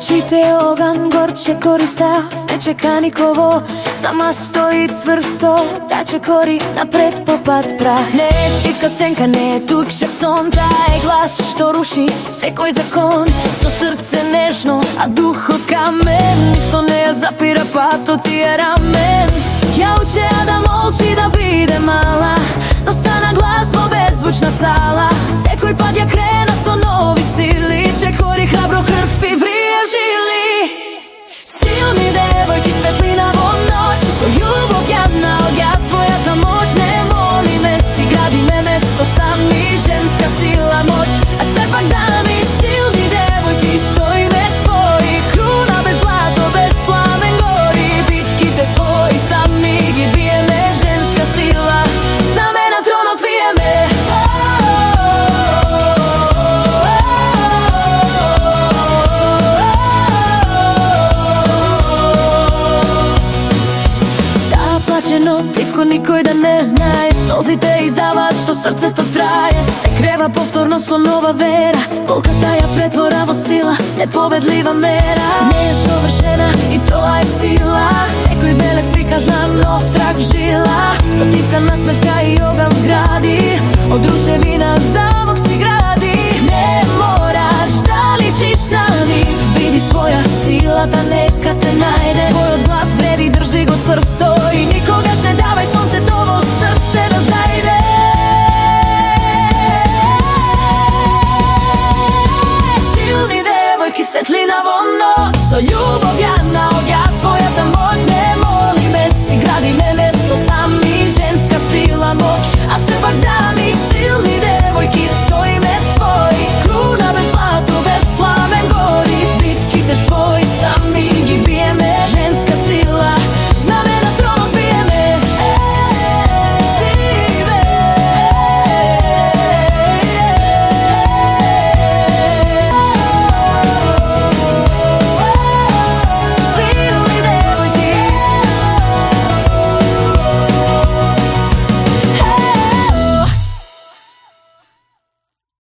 очите оган, горче користа, не чека никого, сама стои цврсто, таче кори напред по пат прав. Не е тивка сенка, не е тук шаксон, таа е глас што руши секој закон. Со срце нежно, а духот камен, ништо не ја запира патот и е рамен. Ја учеа да молчи, да биде мала, но стана глас во беззвучна сала. Секој пат ја крена со нови сили, че кори храбро крв и врие жили. Силни девојки, светлина во ноќ, со љубов јадна од јад својата моќ. Не молиме си, градиме место сами, женска сила, моќ. А сепак дами, силни девојки, стоиме своји, круна без злато, без пламен гори. Битките своји сами ги биеме, женска сила, знаме на тронот виеме. Но тивко никој да не знае, солзите издаваат што срцето трае. Се крева повторно со нова вера, болката ја претвора во сила, непобедлива мера. Не е совршена и тоа е сила, секој белек приказна нов трак в жила. Со тивка насмевка и оган гради, од рушевина замок си гради. Не мораш да личиш на нив, биди своја силата, нека те најде. Твојот глас вреди, држи го црсто.